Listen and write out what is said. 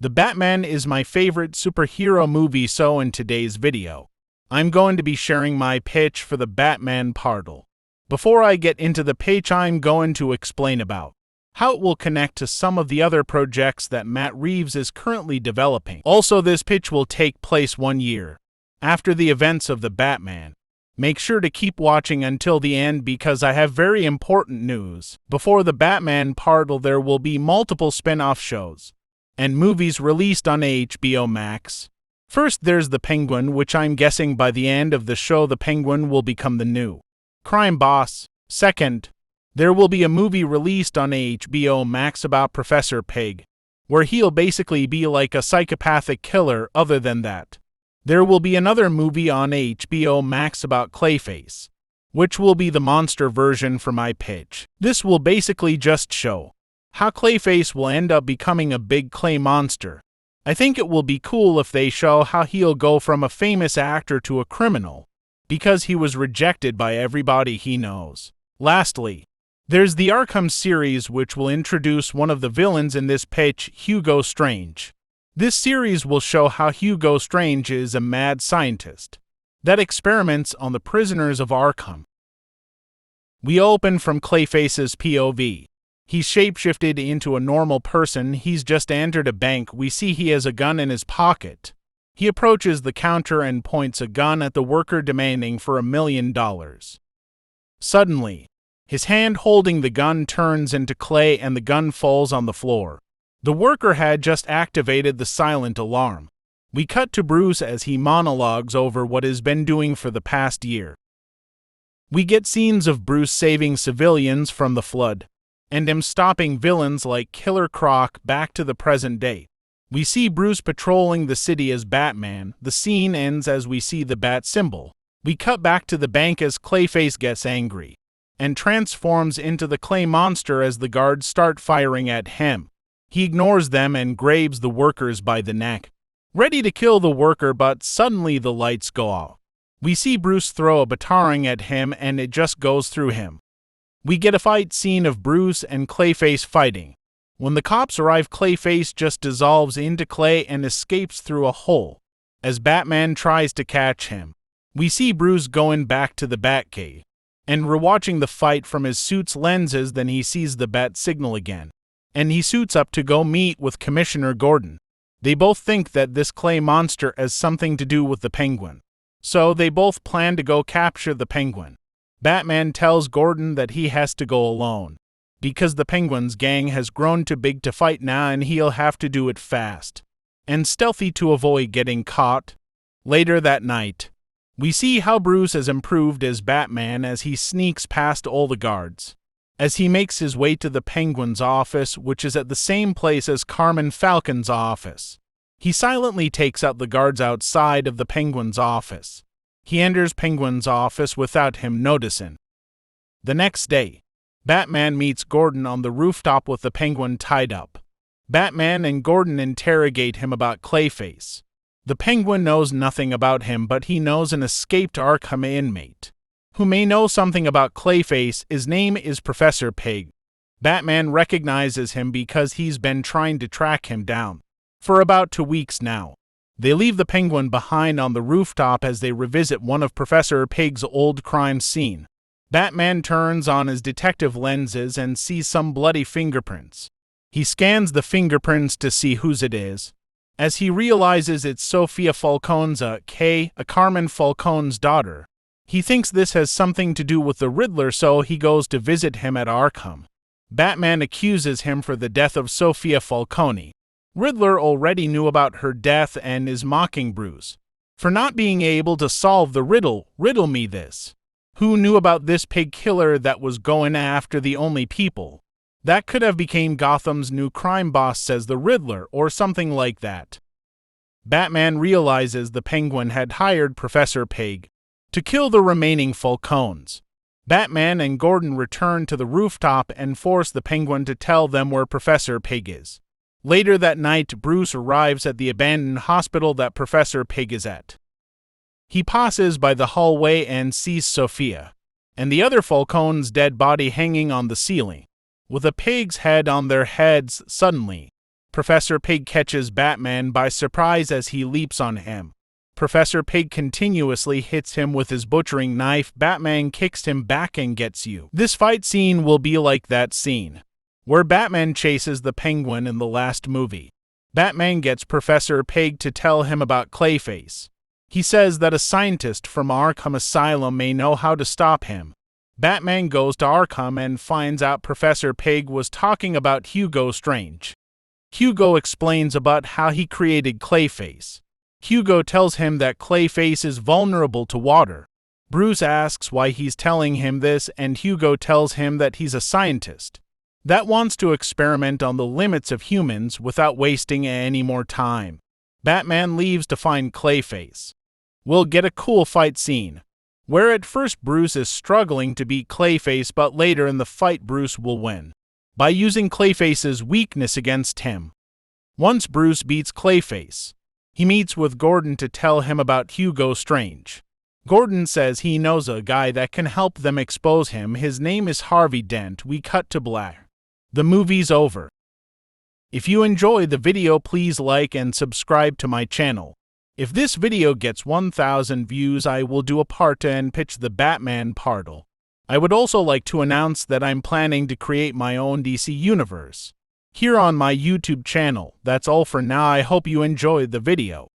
The Batman is my favorite superhero movie, so in today's video, I'm going to be sharing my pitch for the Batman portal. Before I get into the pitch, I'm going to explain about how it will connect to some of the other projects that Matt Reeves is currently developing. Also, this pitch will take place 1 year after the events of the Batman. Make sure to keep watching until the end because I have very important news. Before the Batman portal, there will be multiple spin-off shows and movies released on HBO Max. First, there's The Penguin, which I'm guessing by the end of the show the Penguin will become the new crime boss. Second, there will be a movie released on HBO Max about Professor Pig, where he'll basically be like a psychopathic killer. Other than that, there will be another movie on HBO Max about Clayface, which will be the monster version for my pitch. This will basically just show how Clayface will end up becoming a big clay monster. I think it will be cool if they show how he'll go from a famous actor to a criminal, because he was rejected by everybody he knows. Lastly, there's the Arkham series, which will introduce one of the villains in this pitch, Hugo Strange. This series will show how Hugo Strange is a mad scientist that experiments on the prisoners of Arkham. We open from Clayface's POV. He's shapeshifted into a normal person. He's just entered a bank. We see he has a gun in his pocket. He approaches the counter and points a gun at the worker, demanding for $1 million. Suddenly, his hand holding the gun turns into clay and the gun falls on the floor. The worker had just activated the silent alarm. We cut to Bruce as he monologues over what he's been doing for the past year. We get scenes of Bruce saving civilians from the flood, and him stopping villains like Killer Croc. Back to the present day. We see Bruce patrolling the city as Batman. The scene ends as we see the bat symbol. We cut back to the bank as Clayface gets angry and transforms into the clay monster as the guards start firing at him. He ignores them and grabs the workers by the neck, ready to kill the worker, but suddenly the lights go off. We see Bruce throw a batarang at him and it just goes through him. We get a fight scene of Bruce and Clayface fighting. When the cops arrive, Clayface just dissolves into clay and escapes through a hole as Batman tries to catch him. We see Bruce going back to the Batcave and rewatching the fight from his suit's lenses. Then he sees the bat signal again, and he suits up to go meet with Commissioner Gordon. They both think that this clay monster has something to do with the Penguin, so they both plan to go capture the Penguin. Batman tells Gordon that he has to go alone, because the Penguin's gang has grown too big to fight now and he'll have to do it fast and stealthy to avoid getting caught. Later that night, we see how Bruce has improved as Batman as he sneaks past all the guards. As he makes his way to the Penguin's office, which is at the same place as Carmine Falcon's office, he silently takes out the guards outside of the Penguin's office. He enters Penguin's office without him noticing. The next day, Batman meets Gordon on the rooftop with the Penguin tied up. Batman and Gordon interrogate him about Clayface. The Penguin knows nothing about him, but he knows an escaped Arkham inmate who may know something about Clayface. His name is Professor Pig. Batman recognizes him because he's been trying to track him down for about 2 weeks now. They leave the Penguin behind on the rooftop as they revisit one of Professor Pig's old crime scene. Batman turns on his detective lenses and sees some bloody fingerprints. He scans the fingerprints to see whose it is, as he realizes it's Sofia Falcone's a Carmine Falcone's daughter. He thinks this has something to do with the Riddler, so he goes to visit him at Arkham. Batman accuses him for the death of Sofia Falcone. Riddler already knew about her death and is mocking Bruce for not being able to solve the riddle. Riddle me this. Who knew about this pig killer that was going after the only people that could have became Gotham's new crime boss, says the Riddler, or something like that. Batman realizes the Penguin had hired Professor Pig to kill the remaining Falcones. Batman and Gordon return to the rooftop and force the Penguin to tell them where Professor Pig is. Later that night, Bruce arrives at the abandoned hospital that Professor Pig is at. He passes by the hallway and sees Sofia and the other Falcone's dead body hanging on the ceiling, with a pig's head on their heads. Suddenly, Professor Pig catches Batman by surprise as he leaps on him. Professor Pig continuously hits him with his butchering knife. Batman kicks him back and gets you. This fight scene will be like that scene where Batman chases the Penguin in the last movie. Batman gets Professor Pig to tell him about Clayface. He says that a scientist from Arkham Asylum may know how to stop him. Batman goes to Arkham and finds out Professor Pig was talking about Hugo Strange. Hugo explains about how he created Clayface. Hugo tells him that Clayface is vulnerable to water. Bruce asks why he's telling him this, and Hugo tells him that he's a scientist that wants to experiment on the limits of humans without wasting any more time. Batman leaves to find Clayface. We'll get a cool fight scene where at first Bruce is struggling to beat Clayface, but later in the fight Bruce will win by using Clayface's weakness against him. Once Bruce beats Clayface, he meets with Gordon to tell him about Hugo Strange. Gordon says he knows a guy that can help them expose him. His name is Harvey Dent. We cut to black. The movie's over. If you enjoyed the video, please like and subscribe to my channel. If this video gets 1,000 views, I will do a part 2 and pitch the Batman portal. I would also like to announce that I'm planning to create my own DC universe here on my YouTube channel. That's all for now. I hope you enjoyed the video.